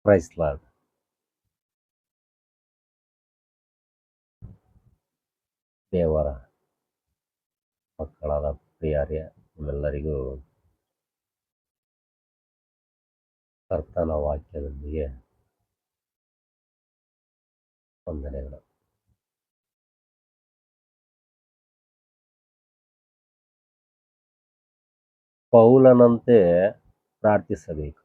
Price lord. ದೇವರ ಮಕ್ಕಳಾದ ಪ್ರಿಯರೇ, ನಿಮ್ಮೆಲ್ಲರಿಗೂ ಕರ್ತನ ವಾಕ್ಯದೊಂದಿಗೆ ವಂದನೆಗಳು. ಪೌಲನಂತೆ ಪ್ರಾರ್ಥಿಸಬೇಕು.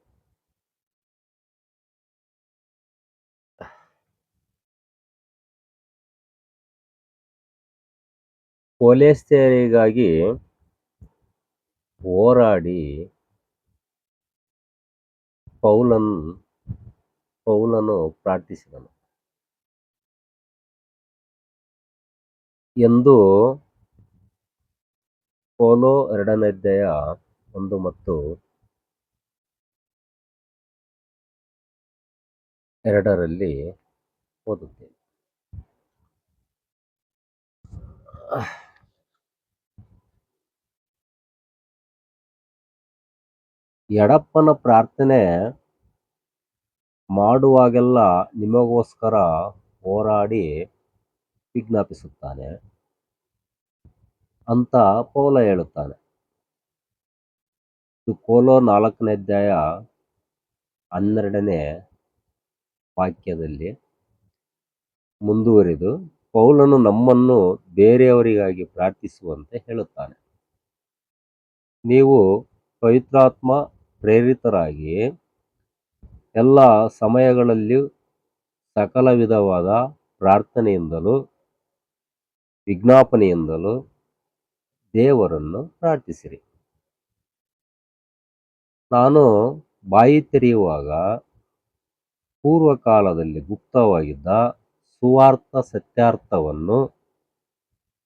ಕೊಲೆಸ್ತೆರಿಗಾಗಿ ಹೋರಾಡಿ ಪೌಲನು ಪ್ರಾರ್ಥಿಸಿದನು ಎಂದು ಕೊಲೋ 2ನೇ ಅಧ್ಯಾಯ 1 ಮತ್ತು 2ರಲ್ಲಿ ಓದುತ್ತೇವೆ. ಯಡಪ್ಪನ ಪ್ರಾರ್ಥನೆ ಮಾಡುವಾಗೆಲ್ಲ ನಿಮಗೋಸ್ಕರ ಹೋರಾಡಿ ವಿಜ್ಞಾಪಿಸುತ್ತಾನೆ ಅಂತ ಪೌಲ ಹೇಳುತ್ತಾನೆ. ಇದು ಕೊಲೋ 4ನೇ ಅಧ್ಯಾಯ 12ನೇ ವಾಕ್ಯದಲ್ಲಿ ಮುಂದುವರಿದು ಪೌಲನು ನಮ್ಮನ್ನು ಬೇರೆಯವರಿಗಾಗಿ ಪ್ರಾರ್ಥಿಸುವಂತೆ ಹೇಳುತ್ತಾನೆ. ನೀವು ಪವಿತ್ರಾತ್ಮ ಪ್ರೇರಿತರಾಗಿ ಎಲ್ಲ ಸಮಯಗಳಲ್ಲಿಯೂ ಸಕಲ ವಿಧವಾದ ಪ್ರಾರ್ಥನೆಯಿಂದಲೂ ವಿಜ್ಞಾಪನೆಯಿಂದಲೂ ದೇವರನ್ನು ಪ್ರಾರ್ಥಿಸಿರಿ. ನಾನು ಬಾಯಿ ತೆರೆಯುವಾಗ ಪೂರ್ವಕಾಲದಲ್ಲಿ ಗುಪ್ತವಾಗಿದ್ದ ಸುವಾರ್ಥ ಸತ್ಯಾರ್ಥವನ್ನು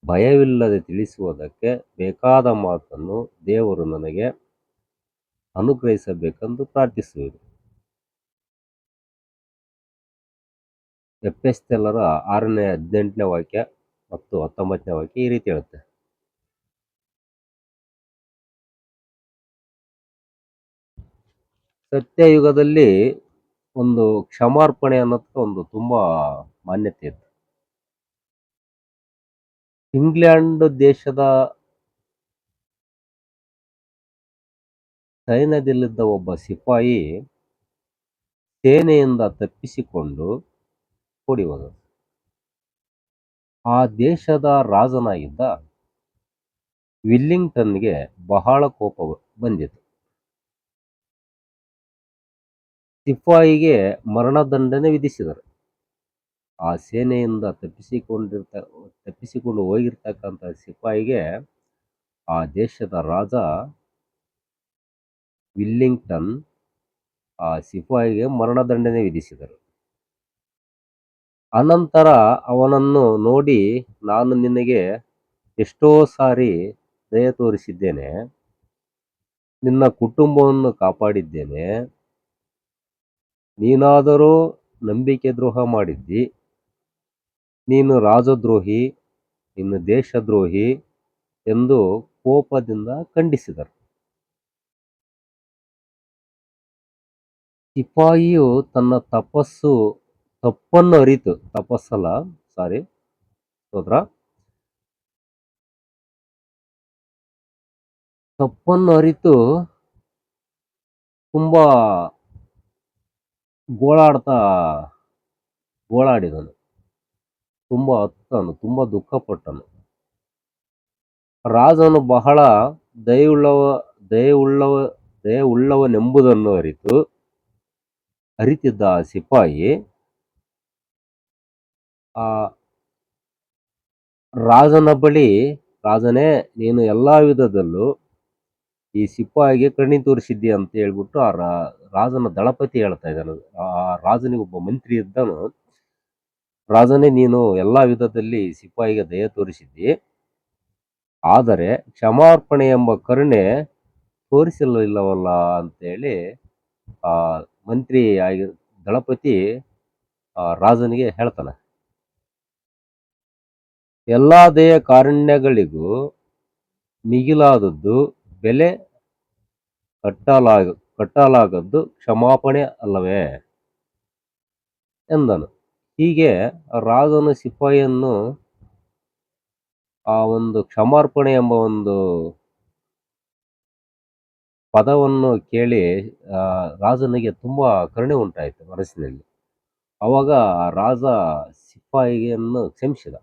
ಭಯವಿಲ್ಲದೆ ತಿಳಿಸುವುದಕ್ಕೆ ಬೇಕಾದ ಮಾತನ್ನು ದೇವರು ನನಗೆ ಅನುಗ್ರಹಿಸಬೇಕೆಂದು ಪ್ರಾರ್ಥಿಸುವುದು. ಎಫೆಸದವರ 6ನೇ 18ನೇ ವಾಕ್ಯ ಮತ್ತು 19ನೇ ವಾಕ್ಯ ಈ ರೀತಿ ಹೇಳುತ್ತೆ. ಸತ್ಯಯುಗದಲ್ಲಿ ಒಂದು ಕ್ಷಮಾರ್ಪಣೆ ಅನ್ನೋದಕ್ಕೆ ಒಂದು ತುಂಬಾ ಮಾನ್ಯತೆ ಇತ್ತು. ಇಂಗ್ಲೆಂಡ್ ದೇಶದ ಸೈನ್ಯದಲ್ಲಿದ್ದ ಒಬ್ಬ ಸಿಪಾಯಿ ಸೇನೆಯಿಂದ ತಪ್ಪಿಸಿಕೊಂಡು ಓಡಿ ಹೋದ. ಆ ದೇಶದ ರಾಜನಾಗಿದ್ದ ವಿಲ್ಲಿಂಗ್ಟನ್ಗೆ ಬಹಳ ಕೋಪ ಬಂದಿತು. ಸಿಪಾಯಿಗೆ ಮರಣದಂಡನೆ ವಿಧಿಸಿದರು. ಆ ಸೇನೆಯಿಂದ ತಪ್ಪಿಸಿಕೊಂಡು ಹೋಗಿರ್ತಕ್ಕಂಥ ಸಿಪಾಯಿಗೆ ಆ ದೇಶದ ರಾಜ ವಿಲ್ಲಿಂಗ್ಟನ್ ಆ ಸಿಪಾಯಿಗೆ ಮರಣದಂಡನೆ ವಿಧಿಸಿದರು. ಅನಂತರ ಅವನನ್ನು ನೋಡಿ, ನಾನು ನಿನಗೆ ಎಷ್ಟೋ ಸಾರಿ ದಯೆ ತೋರಿಸಿದ್ದೇನೆ, ನಿನ್ನ ಕುಟುಂಬವನ್ನು ಕಾಪಾಡಿದ್ದೇನೆ, ನೀನಾದರೂ ನಂಬಿಕೆ ದ್ರೋಹ ಮಾಡಿದ್ದಿ, ನೀನು ರಾಜದ್ರೋಹಿ, ನೀನು ದೇಶದ್ರೋಹಿ ಎಂದು ಕೋಪದಿಂದ ಖಂಡಿಸಿದರು. ಸಿಪಾಯಿಯು ತನ್ನ ತಪ್ಪನ್ನು ಅರಿತು ತುಂಬಾ ಗೋಳಾಡಿದನು, ತುಂಬಾ ಅತ್ತನು, ತುಂಬಾ ದುಃಖಪಟ್ಟನು. ರಾಜನು ಬಹಳ ದಯೆಯುಳ್ಳವನೆಂಬುದನ್ನು ಅರಿತಿದ್ದ ಆ ಸಿಪಾಯಿ ಆ ರಾಜನ ಬಳಿ, ರಾಜನೇ, ನೀನು ಎಲ್ಲಾ ವಿಧದಲ್ಲೂ ಈ ಸಿಪಾಯಿಗೆ ಕರುಣೆ ತೋರಿಸಿದ್ದಿ ಅಂತ ಹೇಳ್ಬಿಟ್ಟು ಆ ರಾಜನ ದಳಪತಿ ಹೇಳ್ತಾ ಇದ್ದಾನೆ. ಆ ರಾಜನಿಗೆ ಒಬ್ಬ ಮಂತ್ರಿ ಇದ್ದನು. ರಾಜನೇ, ನೀನು ಎಲ್ಲಾ ವಿಧದಲ್ಲಿ ಸಿಪಾಯಿಗೆ ದಯೆ ತೋರಿಸಿದ್ದಿ, ಆದರೆ ಕ್ಷಮಾರ್ಪಣೆ ಎಂಬ ಕರುಣೆ ತೋರಿಸಲಿಲ್ಲವಲ್ಲ ಅಂತೇಳಿ ಆ ಮಂತ್ರಿ ದಳಪತಿ ರಾಜನಿಗೆ ಹೇಳ್ತಾನೆ. ಎಲ್ಲಾ ದಯ ಕಾರುಣ್ಯಗಳಿಗೂ ಮಿಗಿಲಾದದ್ದು, ಬೆಲೆ ಕಟ್ಟಲಾಗದ್ದು ಕ್ಷಮಾಪಣೆ ಅಲ್ಲವೇ? ಎಂದನು. ಹೀಗೆ ರಾಜನು ಸಿಪಾಯಿಯನ್ನು ಆ ಒಂದು ಕ್ಷಮಾರ್ಪಣೆ ಎಂಬ ಒಂದು ಪದವನ್ನು ಕೇಳಿ ರಾಜನಿಗೆ ತುಂಬಾ ಕರುಣೆ ಉಂಟಾಯಿತು ಮನಸ್ಸಿನಲ್ಲಿ. ಅವಾಗ ಆ ರಾಜ ಸಿಪಾಯಿಯನ್ನು ಕ್ಷಮಿಸಿದ.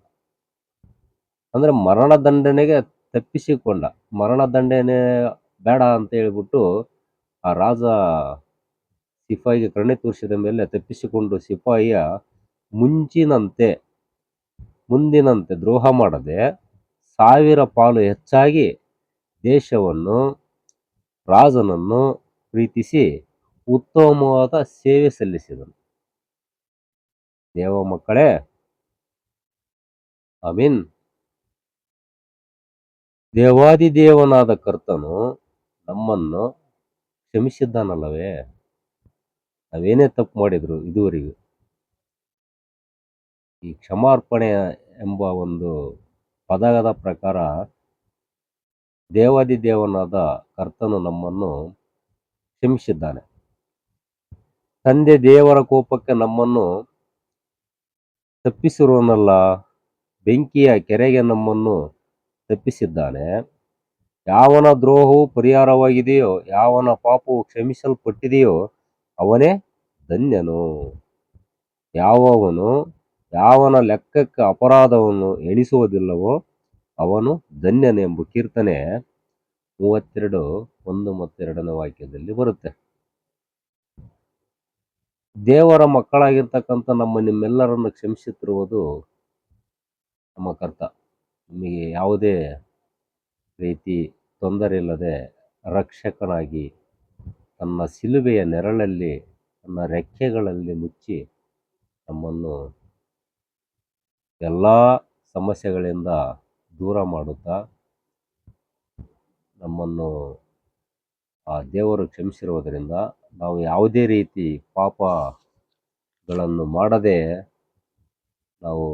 ಅಂದ್ರೆ ಮರಣದಂಡನೆಗೆ ತಪ್ಪಿಸಿಕೊಂಡ. ಮರಣದಂಡನೆ ಬೇಡ ಅಂತ ಹೇಳ್ಬಿಟ್ಟು ಆ ರಾಜ ಸಿಪಾಯಿಗೆ ಕರುಣೆ ತೋರಿಸಿದ ಮೇಲೆ ತಪ್ಪಿಸಿಕೊಂಡು ಸಿಪಾಯಿಯ ಮುಂಚಿನಂತೆ ಮುಂದಿನಂತೆ ದ್ರೋಹ ಮಾಡದೆ 1000 ಪಾಲು ಹೆಚ್ಚಾಗಿ ದೇಶವನ್ನು, ರಾಜನನ್ನು ಪ್ರೀತಿಸಿ ಉತ್ತಮವಾದ ಸೇವೆ ಸಲ್ಲಿಸಿದನು. ದೇವ ಮಕ್ಕಳೇ, ಆಮೀನ್. ದೇವಾದಿದೇವನಾದ ಕರ್ತನು ನಮ್ಮನ್ನು ಕ್ಷಮಿಸಿದ್ದಾನಲ್ಲವೇ? ನಾವೇನೇ ತಪ್ಪು ಮಾಡಿದ್ರು ಇದುವರೆಗೂ ಈ ಕ್ಷಮಾರ್ಪಣೆ ಎಂಬ ಒಂದು ಪದದ ಪ್ರಕಾರ ದೇವಾದಿದೇವನಾದ ಕರ್ತನು ನಮ್ಮನ್ನು ಕ್ಷಮಿಸಿದ್ದಾನೆ. ತಂದೆ ದೇವರ ಕೋಪಕ್ಕೆ ನಮ್ಮನ್ನು ತಪ್ಪಿಸಿರುವನಲ್ಲ, ಬೆಂಕಿಯ ಕೆರೆಗೆ ನಮ್ಮನ್ನು ತಪ್ಪಿಸಿದ್ದಾನೆ. ಯಾವನ ದ್ರೋಹವು ಪರಿಹಾರವಾಗಿದೆಯೋ, ಯಾವನ ಪಾಪವು ಕ್ಷಮಿಸಲ್ಪಟ್ಟಿದೆಯೋ ಅವನೇ ಧನ್ಯನು. ಯಾವನ ಲೆಕ್ಕಕ್ಕೆ ಅಪರಾಧವನ್ನು ಎಣಿಸುವುದಿಲ್ಲವೋ ಅವನು ಧನ್ಯನೆಂಬ ಕೀರ್ತನೆ 32:1 ಮತ್ತು 2ನೇ ವಾಕ್ಯದಲ್ಲಿ ಬರುತ್ತೆ. ದೇವರ ಮಕ್ಕಳಾಗಿರ್ತಕ್ಕಂಥ ನಿಮ್ಮೆಲ್ಲರನ್ನು ಕ್ಷಮಿಸುತ್ತಿರುವುದು ನಮ್ಮ ಕರ್ತ. ನಿಮಗೆ ಯಾವುದೇ ರೀತಿ ತೊಂದರೆ ಇಲ್ಲದೆ ರಕ್ಷಕನಾಗಿ ತನ್ನ ಶಿಲುಬೆಯ ನೆರಳಲ್ಲಿ, ತನ್ನ ರೆಕ್ಕೆಗಳಲ್ಲಿ ಮುಚ್ಚಿ ನಮ್ಮನ್ನು ಎಲ್ಲ ಸಮಸ್ಯೆಗಳಿಂದ ದೂರ ಮಾಡುತ್ತಾ ನಮ್ಮನ್ನು ಆ ದೇವರು ಕ್ಷಮಿಸಿರುವುದರಿಂದ ನಾವು ಯಾವುದೇ ರೀತಿ ಪಾಪಗಳನ್ನು ಮಾಡದೆ ನಾವು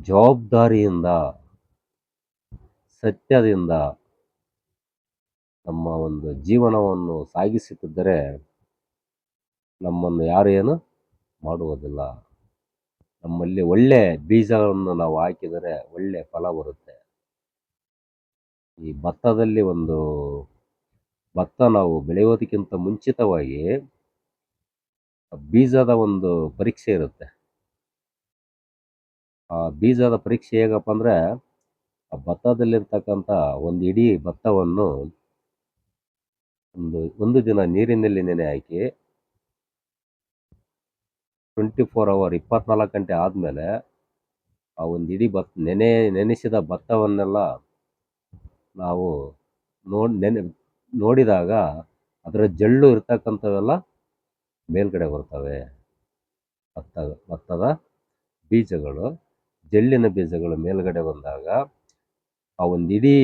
ಜವಾಬ್ದಾರಿಯಿಂದ, ಸತ್ಯದಿಂದ ನಮ್ಮ ಒಂದು ಜೀವನವನ್ನು ಸಾಗಿಸುತ್ತಿದ್ದರೆ ನಮ್ಮನ್ನು ಯಾರು ಏನು ಮಾಡುವುದಿಲ್ಲ. ನಮ್ಮಲ್ಲಿ ಒಳ್ಳೆ ಬೀಜವನ್ನು ನಾವು ಹಾಕಿದರೆ ಒಳ್ಳೆ ಫಲ ಬರುತ್ತೆ. ಈ ಭತ್ತದಲ್ಲಿ ಭತ್ತ ನಾವು ಬೆಳೆಯೋದಕ್ಕಿಂತ ಮುಂಚಿತವಾಗಿ ಬೀಜದ ಒಂದು ಪರೀಕ್ಷೆ ಇರುತ್ತೆ. ಆ ಬೀಜದ ಪರೀಕ್ಷೆ ಹೇಗಪ್ಪ ಅಂದ್ರೆ, ಆ ಭತ್ತದಲ್ಲಿರ್ತಕ್ಕಂಥ ಒಂದು ಇಡೀ ಭತ್ತವನ್ನು ಒಂದು ದಿನ ನೀರಿನಲ್ಲಿ ನೆನೆ ಹಾಕಿ 24 ಅವರ್ 24 ಗಂಟೆ ಆದಮೇಲೆ ಆ ಒಂದು ಇಡೀ ನೆನೆಸಿದ ಭತ್ತವನ್ನೆಲ್ಲ ನಾವು ನೋಡಿದಾಗ ಅದರ ಜಳ್ಳು ಇರ್ತಕ್ಕಂಥವೆಲ್ಲ ಮೇಲ್ಗಡೆ ಬರ್ತವೆ. ಭತ್ತದ ಬೀಜಗಳು, ಜಳ್ಳಿನ ಬೀಜಗಳು ಮೇಲ್ಗಡೆ ಬಂದಾಗ ಆ ಒಂದು ಇಡೀ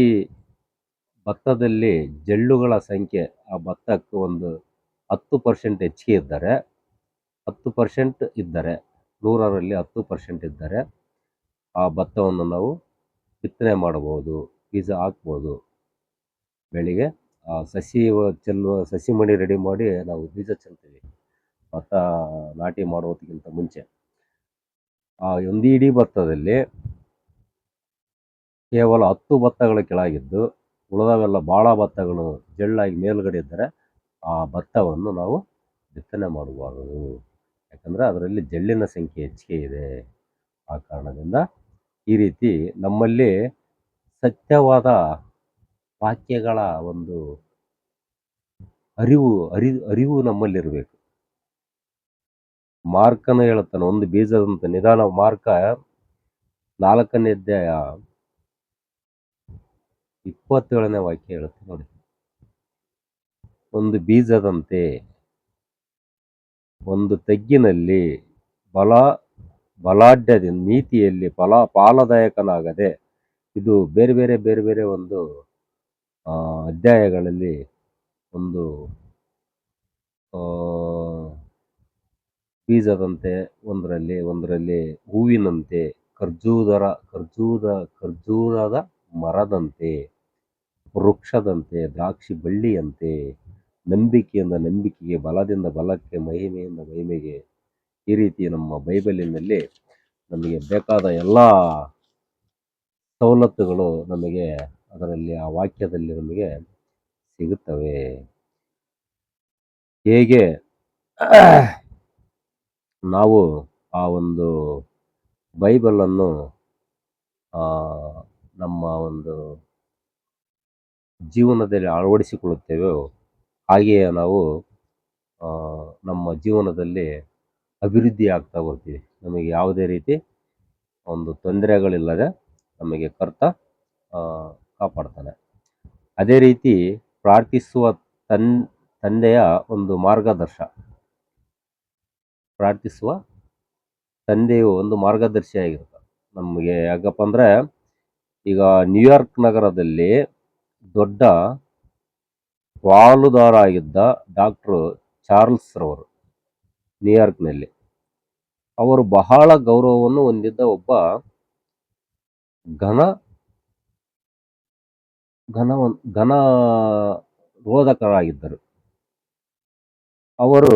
ಭತ್ತದಲ್ಲಿ ಜಳ್ಳುಗಳ ಸಂಖ್ಯೆ ಆ ಭತ್ತಕ್ಕೆ ಒಂದು 10% ಹೆಚ್ಚಿಗೆ ಇದ್ದರೆ, 10% ಇದ್ದರೆ, 100ರಲ್ಲಿ 10% ಇದ್ದರೆ ಆ ಭತ್ತವನ್ನು ನಾವು ಬಿತ್ತನೆ ಮಾಡಬಹುದು, ಬೀಜ ಹಾಕ್ಬೋದು. ಬೆಳಿಗ್ಗೆ ಆ ಸಸಿ ಮಡಿ ರೆಡಿ ಮಾಡಿ ನಾವು ಬೀಜ ಚೆಲ್ತೀವಿ ಭತ್ತ ನಾಟಿ ಮಾಡೋದಕ್ಕಿಂತ ಮುಂಚೆ. ಆ ಒಂದು ಇಡೀ ಭತ್ತದಲ್ಲಿ ಕೇವಲ 10 ಭತ್ತಗಳ ಕೆಳಗಿದ್ದು ಉಳಿದವೆಲ್ಲ ಭಾಳ ಭತ್ತಗಳು ಜಳ್ಳಾಗಿ ಮೇಲುಗಡೆ ಇದ್ದರೆ ಆ ಭತ್ತವನ್ನು ನಾವು ಬಿತ್ತನೆ ಮಾಡಬಾರದು. ಯಾಕಂದರೆ ಅದರಲ್ಲಿ ಜಳ್ಳಿನ ಸಂಖ್ಯೆ ಹೆಚ್ಚಿಗೆ ಇದೆ. ಆ ಕಾರಣದಿಂದ ಈ ರೀತಿ ನಮ್ಮಲ್ಲಿ ಸತ್ಯವಾದ ವಾಕ್ಯಗಳ ಒಂದು ಅರಿವು ನಮ್ಮಲ್ಲಿರಬೇಕು. ಮಾರ್ಕನು ಹೇಳುತ್ತಾನೆ, ಒಂದು ಬೀಜದಂತೆ ನಿಧಾನ. ಮಾರ್ಕ 4ನೇ ಅಧ್ಯಾಯ 27ನೇ ವಾಕ್ಯ ಹೇಳುತ್ತೆ ನೋಡಿ. ಒಂದು ಬೀಜದಂತೆ ಒಂದು ತಗ್ಗಿನಲ್ಲಿ ಬಲಾಢ್ಯದಿಂದ ನೀತಿಯಲ್ಲಿ ಫಲದಾಯಕನಾಗದೆ. ಇದು ಬೇರೆ ಬೇರೆ ಒಂದು ಅಧ್ಯಾಯಗಳಲ್ಲಿ ಒಂದು ಬೀಜದಂತೆ, ಒಂದರಲ್ಲಿ ಹೂವಿನಂತೆ, ಖರ್ಜೂರದ ಮರದಂತೆ, ವೃಕ್ಷದಂತೆ, ದ್ರಾಕ್ಷಿ ಬಳ್ಳಿಯಂತೆ, ನಂಬಿಕೆಯಿಂದ ನಂಬಿಕೆಗೆ, ಬಲದಿಂದ ಬಲಕ್ಕೆ, ಮಹಿಮೆಯಿಂದ ಮಹಿಮೆಗೆ ಈ ರೀತಿ ನಮ್ಮ ಬೈಬಲಿನಲ್ಲಿ ನಮಗೆ ಬೇಕಾದ ಎಲ್ಲ ಸವಲತ್ತುಗಳು ನಮಗೆ ಅದರಲ್ಲಿ ಆ ವಾಕ್ಯದಲ್ಲಿ ನಮಗೆ ಸಿಗುತ್ತವೆ. ಹೇಗೆ ನಾವು ಆ ಒಂದು ಬೈಬಲನ್ನು ಆ, ನಮ್ಮ ಒಂದು ಜೀವನದಲ್ಲಿ ಅಳವಡಿಸಿಕೊಳ್ಳುತ್ತೇವೋ ಹಾಗೆಯೇ ನಾವು ಆ, ನಮ್ಮ ಜೀವನದಲ್ಲಿ ಅಭಿವೃದ್ಧಿ ಆಗ್ತಾ ಬರ್ತೀವಿ. ನಮಗೆ ಯಾವುದೇ ರೀತಿ ಒಂದು ತೊಂದರೆಗಳಿಲ್ಲದೆ ನಮಗೆ ಕರ್ತ ಆ, ಕಾಪಾಡ್ತಾನೆ. ಅದೇ ರೀತಿ ಪ್ರಾರ್ಥಿಸುವ ತನ್ ತಂದೆಯ ಒಂದು ಮಾರ್ಗದರ್ಶ ಪ್ರಾರ್ಥಿಸುವ ತಂದೆಯು ಒಂದು ಮಾರ್ಗದರ್ಶಿಯಾಗಿರ್ತಾರೆ ನಮಗೆ. ಯಾಕಪ್ಪ ಅಂದರೆ ಈಗ ನ್ಯೂಯಾರ್ಕ್ ನಗರದಲ್ಲಿ ದೊಡ್ಡ ಪಾಲುದಾರ ಆಗಿದ್ದ ಡಾಕ್ಟ್ರು ಚಾರ್ಲ್ಸ್ ರವರು ನ್ಯೂಯಾರ್ಕ್ನಲ್ಲಿ ಅವರು ಬಹಳ ಗೌರವವನ್ನು ಹೊಂದಿದ್ದ ಒಬ್ಬ ಘನ ಘನ ಘನ ರೋಧಕರಾಗಿದ್ದರು. ಅವರು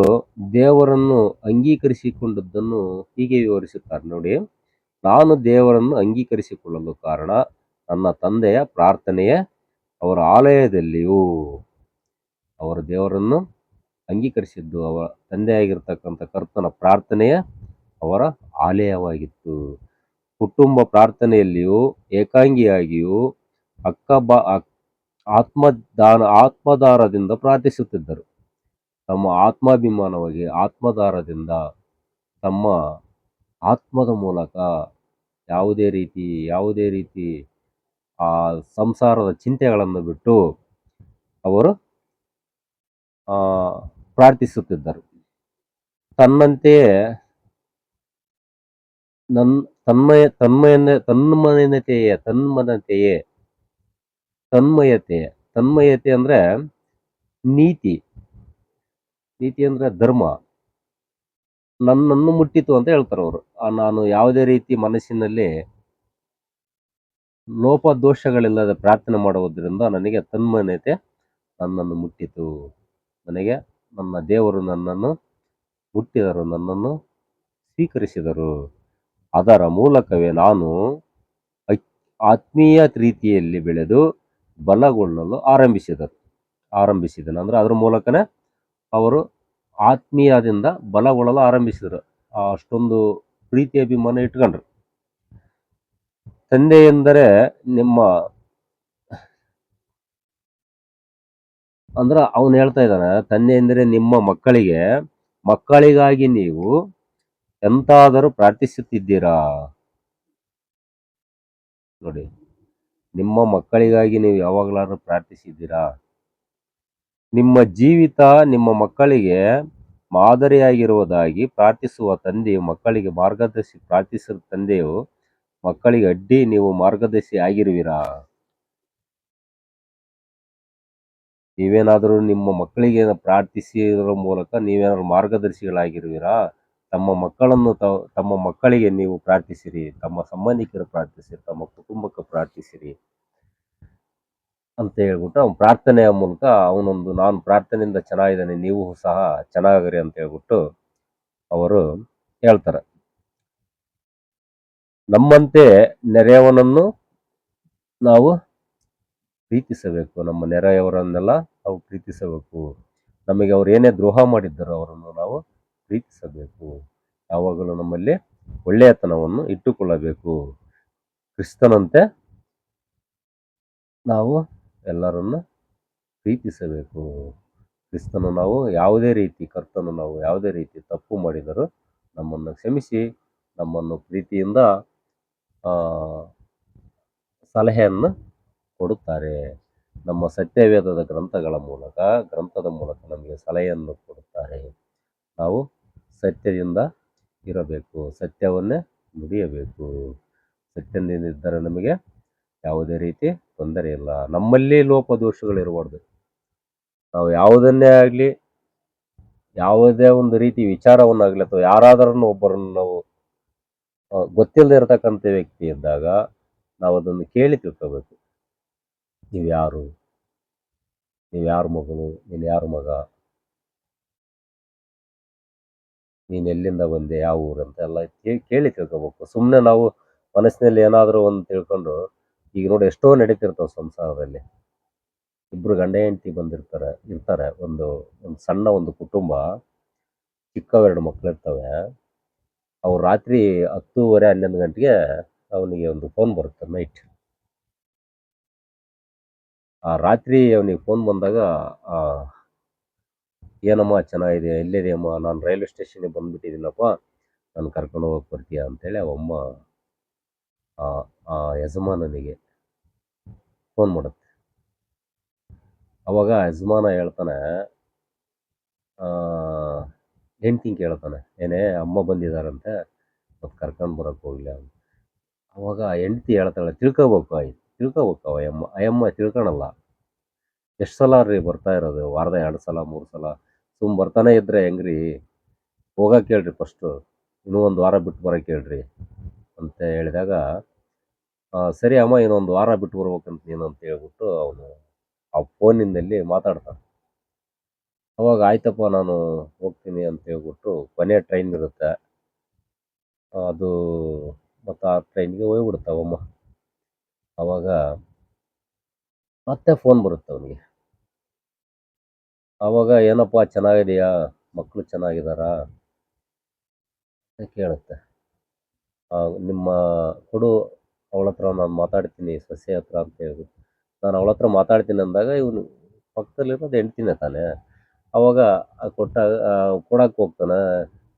ದೇವರನ್ನು ಅಂಗೀಕರಿಸಿಕೊಂಡದ್ದನ್ನು ಹೀಗೆ ವಿವರಿಸುತ್ತಾರೆ ನೋಡಿ. ನಾನು ದೇವರನ್ನು ಅಂಗೀಕರಿಸಿಕೊಳ್ಳಲು ಕಾರಣ ನನ್ನ ತಂದೆಯ ಪ್ರಾರ್ಥನೆಯೇ ಅವರ ಆಲಯದಲ್ಲಿಯೂ. ಅವರ ದೇವರನ್ನು ಅಂಗೀಕರಿಸಿದ್ದು ಅವರ ತಂದೆಯಾಗಿರ್ತಕ್ಕಂಥ ಕರ್ತನ ಪ್ರಾರ್ಥನೆಯ ಅವರ ಆಲಯವಾಗಿತ್ತು. ಕುಟುಂಬ ಪ್ರಾರ್ಥನೆಯಲ್ಲಿಯೂ ಏಕಾಂಗಿಯಾಗಿಯೂ ಆತ್ಮದಾರದಿಂದ ಪ್ರಾರ್ಥಿಸುತ್ತಿದ್ದರು. ತಮ್ಮ ಆತ್ಮಾಭಿಮಾನವಾಗಿ ಆತ್ಮದಾರದಿಂದ ತಮ್ಮ ಆತ್ಮದ ಮೂಲಕ ಯಾವುದೇ ರೀತಿ ಆ ಸಂಸಾರದ ಚಿಂತೆಗಳನ್ನು ಬಿಟ್ಟು ಅವರು ಪ್ರಾರ್ಥಿಸುತ್ತಿದ್ದರು. ತನ್ನಂತೆಯೇ ತನ್ಮಯತೆ ಅಂದ್ರೆ ನೀತಿ ಅಂದ್ರೆ ಧರ್ಮ ನನ್ನನ್ನು ಮುಟ್ಟಿತು ಅಂತ ಹೇಳ್ತಾರೆ ಅವರು. ನಾನು ಯಾವುದೇ ರೀತಿ ಮನಸ್ಸಿನಲ್ಲಿ ಲೋಪದೋಷಗಳಿಲ್ಲದೆ ಪ್ರಾರ್ಥನೆ ಮಾಡುವುದರಿಂದ ನನಗೆ ತನ್ಮಯತೆ ನನ್ನನ್ನು ಮುಟ್ಟಿತು. ನನಗೆ ನನ್ನ ದೇವರು ನನ್ನನ್ನು ಮುಟ್ಟಿದರು, ನನ್ನನ್ನು ಸ್ವೀಕರಿಸಿದರು. ಅದರ ಮೂಲಕವೇ ನಾನು ಆತ್ಮೀಯ ರೀತಿಯಲ್ಲಿ ಬೆಳೆದು ಬಲಗೊಳ್ಳಲು ಆರಂಭಿಸಿದನು. ಅಂದ್ರೆ ಅದ್ರ ಮೂಲಕನೇ ಅವರು ಆತ್ಮೀಯದಿಂದ ಬಲಗೊಳ್ಳಲು ಆರಂಭಿಸಿದರು. ಅಷ್ಟೊಂದು ಪ್ರೀತಿ ಅಭಿಮಾನ ಇಟ್ಕೊಂಡ್ರು. ತಂದೆ ಎಂದರೆ ನಿಮ್ಮ ಅಂದ್ರೆ ಅವನು ಹೇಳ್ತಾ ಇದ್ದಾನೆ, ತಂದೆ ಎಂದರೆ ನಿಮ್ಮ ಮಕ್ಕಳಿಗಾಗಿ ನೀವು ಎಂತಾದರೂ ಪ್ರಾರ್ಥಿಸುತ್ತಿದ್ದೀರಾ ನೋಡಿ. ನಿಮ್ಮ ಮಕ್ಕಳಿಗಾಗಿ ನೀವು ಯಾವಾಗಲಾದ್ರೂ ಪ್ರಾರ್ಥಿಸಿದ್ದೀರಾ? ನಿಮ್ಮ ಜೀವಿತ ನಿಮ್ಮ ಮಕ್ಕಳಿಗೆ ಮಾದರಿಯಾಗಿರುವುದಾಗಿ ಪ್ರಾರ್ಥಿಸುವ ತಂದೆಯು ಮಕ್ಕಳಿಗೆ ಮಾರ್ಗದರ್ಶಿ ಪ್ರಾರ್ಥಿಸುವ ತಂದೆಯು ಮಕ್ಕಳಿಗೆ ಅಡ್ಡಿ ನೀವು ಮಾರ್ಗದರ್ಶಿ ಆಗಿರುವಿರಾ? ನೀವೇನಾದರೂ ನಿಮ್ಮ ಮಕ್ಕಳಿಗೆ ಪ್ರಾರ್ಥಿಸುವುದರ ಮೂಲಕ ನೀವೇನಾದ್ರು ಮಾರ್ಗದರ್ಶಿಗಳಾಗಿರುವಿರಾ? ತಮ್ಮ ಮಕ್ಕಳಿಗೆ ನೀವು ಪ್ರಾರ್ಥಿಸಿರಿ, ತಮ್ಮ ಸಂಬಂಧಿಕರು ಪ್ರಾರ್ಥಿಸಿರಿ, ತಮ್ಮ ಕುಟುಂಬಕ್ಕೆ ಪ್ರಾರ್ಥಿಸಿರಿ ಅಂತ ಹೇಳ್ಬಿಟ್ಟು ಅವನ ಪ್ರಾರ್ಥನೆಯ ಮೂಲಕ ನಾನು ಪ್ರಾರ್ಥನೆಯಿಂದ ಚೆನ್ನಾಗಿದ್ದೇನೆ, ನೀವು ಸಹ ಚೆನ್ನಾಗಿರಿ ಅಂತ ಹೇಳ್ಬಿಟ್ಟು ಅವರು ಹೇಳ್ತಾರೆ. ನಮ್ಮಂತೆ ನೆರೆಯವನನ್ನು ನಾವು ಪ್ರೀತಿಸಬೇಕು. ನಮ್ಮ ನೆರೆಯವರನ್ನೆಲ್ಲ ನಾವು ಪ್ರೀತಿಸಬೇಕು. ನಮಗೆ ಅವ್ರು ಏನೇ ದ್ರೋಹ ಮಾಡಿದ್ದಾರೋ ಅವರನ್ನು ನಾವು ಪ್ರೀತಿಸಬೇಕು. ಯಾವಾಗಲೂ ನಮ್ಮಲ್ಲಿ ಒಳ್ಳೆಯತನವನ್ನು ಇಟ್ಟುಕೊಳ್ಳಬೇಕು. ಕ್ರಿಸ್ತನಂತೆ ನಾವು ಎಲ್ಲರನ್ನು ಪ್ರೀತಿಸಬೇಕು. ಕರ್ತನು ನಾವು ಯಾವುದೇ ರೀತಿ ತಪ್ಪು ಮಾಡಿದರೂ ನಮ್ಮನ್ನು ಕ್ಷಮಿಸಿ ನಮ್ಮನ್ನು ಪ್ರೀತಿಯಿಂದ ಸಲಹೆಯನ್ನು ಕೊಡುತ್ತಾರೆ. ನಮ್ಮ ಸತ್ಯವೇದದ ಗ್ರಂಥದ ಮೂಲಕ ನಮಗೆ ಸಲಹೆಯನ್ನು ಕೊಡುತ್ತಾರೆ. ನಾವು ಸತ್ಯದಿಂದ ಇರಬೇಕು, ಸತ್ಯವನ್ನೇ ನುಡಿಯಬೇಕು. ಸತ್ಯದಿಂದ ಇದ್ದರೆ ನಮಗೆ ಯಾವುದೇ ರೀತಿ ತೊಂದರೆ ಇಲ್ಲ. ನಮ್ಮಲ್ಲಿ ಲೋಪದೋಷಗಳಿರಬಾರ್ದು. ನಾವು ಯಾವುದನ್ನೇ ಆಗಲಿ, ಯಾವುದೇ ಒಂದು ರೀತಿ ವಿಚಾರವನ್ನಾಗಲಿ ಅಥವಾ ಯಾರಾದರೂ ಒಬ್ಬರನ್ನು ನಾವು ಗೊತ್ತಿಲ್ಲದೆ ಇರತಕ್ಕಂಥ ವ್ಯಕ್ತಿ ಇದ್ದಾಗ ನಾವು ಅದನ್ನು ಕೇಳಿ ತಿಳ್ಕೋಬೇಕು. ನೀವು ಯಾರ ಮಗಳು, ನೀನು ಯಾರ ಮಗ, ನೀನು ಎಲ್ಲಿಂದ ಬಂದೆ, ಯಾವ ಊರು ಅಂತ ಎಲ್ಲ ಕೇಳಿ ತಿಳ್ಕೊಬೇಕು. ಸುಮ್ಮನೆ ನಾವು ಮನಸ್ಸಿನಲ್ಲಿ ಏನಾದರೂ ಒಂದು ತಿಳ್ಕೊಂಡು, ಈಗ ನೋಡಿ ಎಷ್ಟೋ ನಡೀತಿರ್ತಾವೆ ಸಂಸಾರದಲ್ಲಿ. ಇಬ್ರು ಗಂಡ ಹೆಂಡತಿ ಇರ್ತಾರೆ. ಒಂದು ಒಂದು ಸಣ್ಣ ಒಂದು ಕುಟುಂಬ, ಚಿಕ್ಕವೆರಡು ಮಕ್ಕಳಿರ್ತವೆ. ಅವ್ರು ರಾತ್ರಿ 10:30 11 ಗಂಟೆಗೆ ಅವನಿಗೆ ಒಂದು ಫೋನ್ ಬರುತ್ತೆ ನೈಟ್. ಆ ರಾತ್ರಿ ಅವನಿಗೆ ಫೋನ್ ಬಂದಾಗ, ಆ, ಏನಮ್ಮ ಚೆನ್ನಾಗಿದೆ, ಎಲ್ಲಿದೆಯಮ್ಮ, ನಾನು ರೈಲ್ವೆ ಸ್ಟೇಷನ್ಗೆ ಬಂದ್ಬಿಟ್ಟಿದ್ದೀನಪ್ಪ, ನಾನು ಕರ್ಕೊಂಡು ಹೋಗಕ್ಕೆ ಬರ್ತೀಯಾ ಅಂತೇಳಿ ಅವಮ್ಮ ಆ ಆ ಯಜಮಾನನಿಗೆ ಫೋನ್ ಮಾಡುತ್ತೆ. ಅವಾಗ ಯಜಮಾನ ಹೇಳ್ತಾನೆ, ಹೆಂಡ್ತಿಂಗೆ ಕೇಳ್ತಾನೆ, ಏನೇ ಅಮ್ಮ ಬಂದಿದ್ದಾರಂತೆ, ಮತ್ತು ಕರ್ಕೊಂಡು ಬರೋಕ್ಕೆ ಹೋಗ್ಲಿ ಅಂತ. ಅವಾಗ ಹೆಂಡ್ತಿ ಹೇಳ್ತಾಳೆ, ತಿಳ್ಕೊಬೇಕು ಅಯ್ಯಮ್ಮ ತಿಳ್ಕೊಳಲ್ಲ. ಎಷ್ಟು ಸಲ ರೀ ಬರ್ತಾ ಇರೋದು, ವಾರದ 2 ಸಲ 3 ಸಲ ಬರ್ತಾನೆ ಇದ್ರೆ ಹೆಂಗ್ರಿ, ಹೋಗಕ್ಕೆ ಹೇಳ್ರಿ ಫಸ್ಟು, ಇನ್ನೂ ಒಂದು ವಾರ ಬಿಟ್ಟು ಬರೋಕ್ಕೆ ಹೇಳ್ರಿ ಅಂತ ಹೇಳಿದಾಗ, ಸರಿ ಅಮ್ಮ ಇನ್ನೊಂದು ವಾರ ಬಿಟ್ಟು ಬರ್ಬೇಕಂತ ನೀನು ಅಂತ ಹೇಳ್ಬಿಟ್ಟು ಅವನು ಆ ಫೋನಿನಲ್ಲಿ ಮಾತಾಡ್ತಾನೆ. ಅವಾಗ ಆಯ್ತಪ್ಪ ನಾನು ಹೋಗ್ತೀನಿ ಅಂತ ಹೇಳ್ಬಿಟ್ಟು ಕೊನೆ ಟ್ರೈನ್ ಇರುತ್ತೆ, ಅದು ಮತ್ತು ಆ ಟ್ರೈನ್ಗೆ ಹೋಗ್ಬಿಡ್ತಾವಮ್ಮ. ಅವಾಗ ಮತ್ತೆ ಫೋನ್ ಬರುತ್ತೆ ಅವನಿಗೆ. ಅವಾಗ ಏನಪ್ಪ ಚೆನ್ನಾಗಿದೆಯಾ, ಮಕ್ಕಳು ಚೆನ್ನಾಗಿದ್ದಾರಾ ಅಂತ ಕೇಳುತ್ತೆ. ನಿಮ್ಮ ಕೊಡು, ಅವಳ ಹತ್ರ ನಾನು ಮಾತಾಡ್ತೀನಿ, ಸೊಸೆ ಹತ್ರ ಅಂತ ಹೇಳ್ಬಿಟ್ಟು ನಾನು ಅವಳ ಹತ್ರ ಮಾತಾಡ್ತೀನಿ ಅಂದಾಗ, ಇವನು ಪಕ್ಕದಲ್ಲಿರೋದು ಹೆಂಡ್ತಿನೇ ತಾನೆ. ಅವಾಗ ಕೊಟ್ಟಾಗ ಕೊಡಕ್ಕೆ ಹೋಗ್ತಾನೆ.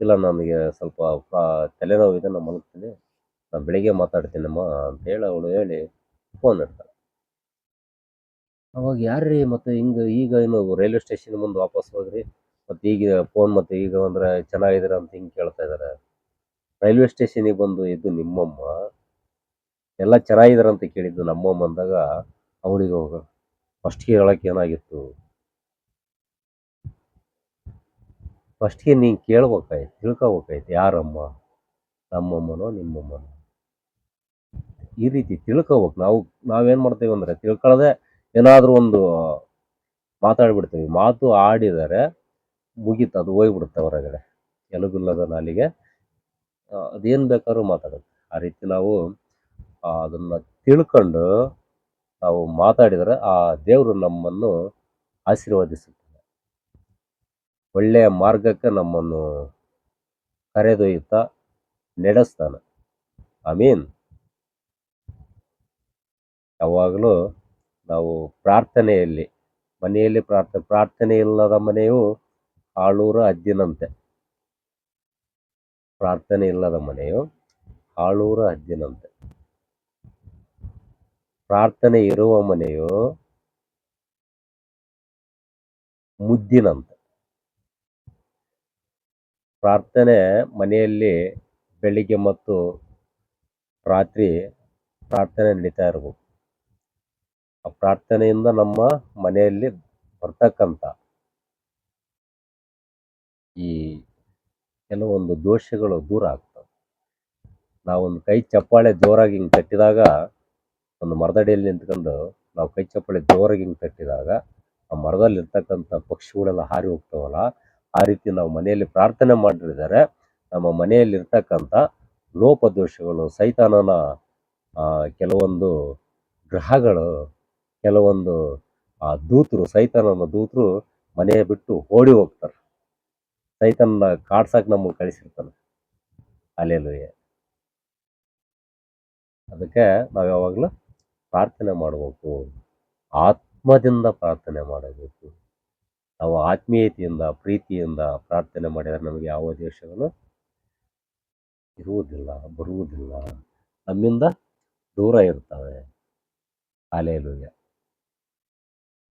ಇಲ್ಲ ನನಗೆ ಸ್ವಲ್ಪ ತಲೆನೋವಿದೆ, ನಾನು ಮಲಗ್ತೀನಿ, ನಾನು ಬೆಳಿಗ್ಗೆ ಮಾತಾಡ್ತೀನಮ್ಮ ಅಂತೇಳಿ ಅವಳು ಹೇಳಿ ಫೋನ್ ಇಡ್ತಾಳೆ. ಅವಾಗ ಯಾರ್ರೀ ಮತ್ತೆ ಹಿಂಗೆ ಈಗ ಏನು ರೈಲ್ವೆ ಸ್ಟೇಷನ್ ಮುಂದೆ ವಾಪಸ್ ಹೋದ್ರಿ, ಮತ್ತು ಈಗ ಫೋನ್ ಮತ್ತೆ ಈಗ ಅಂದರೆ ಚೆನ್ನಾಗಿದ್ದೀರಾ ಅಂತ ಹಿಂಗೆ ಕೇಳ್ತಾ ಇದ್ದಾರೆ. ರೈಲ್ವೆ ಸ್ಟೇಷನಿಗೆ ಬಂದು ಇದು ನಿಮ್ಮಮ್ಮ, ಎಲ್ಲ ಚೆನ್ನಾಗಿದಾರಂತ ಕೇಳಿದ್ದು ನಮ್ಮಮ್ಮ ಅಂದಾಗ ಅವಳಿಗೆ ಹೋಗ ಫಸ್ಟ್ಗೆ ಹೇಳಕ್ಕೆ ಏನಾಗಿತ್ತು, ಫಸ್ಟ್ಗೆ ನೀನು ಕೇಳ್ಬೇಕಾಯ್ತು, ತಿಳ್ಕೊಬೇಕಾಯ್ತು, ಯಾರಮ್ಮ, ನಮ್ಮಮ್ಮನೋ ನಿಮ್ಮಮ್ಮನೋ, ಈ ರೀತಿ ತಿಳ್ಕೊಬೇಕು. ನಾವೇನು ಮಾಡ್ತೇವೆ ಅಂದರೆ ತಿಳ್ಕೊಳ್ಳದೆ ಏನಾದರೂ ಒಂದು ಮಾತಾಡ್ಬಿಡ್ತೀವಿ. ಮಾತು ಆಡಿದರೆ ಮುಗೀತು, ಅದು ಹೋಗ್ಬಿಡುತ್ತೆ ಹೊರಗಡೆ, ಎಲುಬಿಲ್ಲದ ನಾಲಿಗೆ, ಅದೇನು ಬೇಕಾದ್ರೂ ಮಾತಾಡುತ್ತೆ. ಆ ರೀತಿ ನಾವು ಅದನ್ನು ತಿಳ್ಕೊಂಡು ನಾವು ಮಾತಾಡಿದರೆ ಆ ದೇವರು ನಮ್ಮನ್ನು ಆಶೀರ್ವದಿಸುತ್ತಾನೆ, ಒಳ್ಳೆಯ ಮಾರ್ಗಕ್ಕೆ ನಮ್ಮನ್ನು ಕರೆದೊಯ್ಯುತ್ತಾ ನಡೆಸ್ತಾನೆ. ಮೀನ್ ಯಾವಾಗಲೂ ನಾವು ಪ್ರಾರ್ಥನೆಯಲ್ಲಿ, ಮನೆಯಲ್ಲಿ ಪ್ರಾರ್ಥನೆ ಇಲ್ಲದ ಮನೆಯು ಆಳೂರ ಹದ್ದಿನಂತೆ. ಪ್ರಾರ್ಥನೆ ಇಲ್ಲದ ಮನೆಯು ಆಳೂರ ಹದ್ದಿನಂತೆ. ಪ್ರಾರ್ಥನೆ ಇರುವ ಮನೆಯು ಮುದ್ದಿನಂತೆ. ಪ್ರಾರ್ಥನೆ ಮನೆಯಲ್ಲಿ ಬೆಳಿಗ್ಗೆ ಮತ್ತು ರಾತ್ರಿ ಪ್ರಾರ್ಥನೆ ನಡೀತಾ ಇರಬೇಕು. ಆ ಪ್ರಾರ್ಥನೆಯಿಂದ ನಮ್ಮ ಮನೆಯಲ್ಲಿ ಬರ್ತಕ್ಕಂಥ ಈ ಕೆಲವೊಂದು ದೋಷಗಳು ದೂರ ಆಗ್ತವೆ. ನಾವೊಂದು ಕೈ ಚಪ್ಪಾಳೆ ಜೋರಾಗಿ ಹಿಂಗೆ ತಟ್ಟಿದಾಗ, ಒಂದು ಮರದಡಿಯಲ್ಲಿ ನಿಂತ್ಕೊಂಡು ನಾವು ಕೈ ಚಪ್ಪಾಳೆ ಜೋರಾಗಿ ಹಿಂಗೆ ತಟ್ಟಿದಾಗ ಆ ಮರದಲ್ಲಿ ಇರ್ತಕ್ಕಂಥ ಪಕ್ಷಿಗಳೆಲ್ಲ ಹಾರಿ ಹೋಗ್ತಾವಲ್ಲ, ಆ ರೀತಿ ನಾವು ಮನೆಯಲ್ಲಿ ಪ್ರಾರ್ಥನೆ ಮಾಡಿದರೆ ನಮ್ಮ ಮನೆಯಲ್ಲಿರ್ತಕ್ಕಂಥ ಲೋಪದೋಷಗಳು, ಸೈತಾನನ ಕೆಲವೊಂದು ಗ್ರಹಗಳು, ಕೆಲವೊಂದು ಸೈತಾನನ ದೂತರು ಮನೆಯ ಬಿಟ್ಟು ಓಡಿ ಹೋಗ್ತಾರೆ. ಸೈತಾನನ ಕಾಡ್ಸಕ್ಕೆ ನಮಗೆ ಕಳಿಸಿರ್ತಾನೆ. ಹಲ್ಲೆಲೂಯಾ. ಅದಕ್ಕೆ ನಾವು ಯಾವಾಗಲೂ ಪ್ರಾರ್ಥನೆ ಮಾಡಬೇಕು, ಆತ್ಮದಿಂದ ಪ್ರಾರ್ಥನೆ ಮಾಡಬೇಕು. ನಾವು ಆತ್ಮೀಯತೆಯಿಂದ, ಪ್ರೀತಿಯಿಂದ ಪ್ರಾರ್ಥನೆ ಮಾಡಿದರೆ ನಮಗೆ ಯಾವ ದೋಷಗಳು ಇರುವುದಿಲ್ಲ, ಬರುವುದಿಲ್ಲ, ನಮ್ಮಿಂದ ದೂರ ಇರ್ತವೆ. ಹಲ್ಲೆಲೂಯಾ.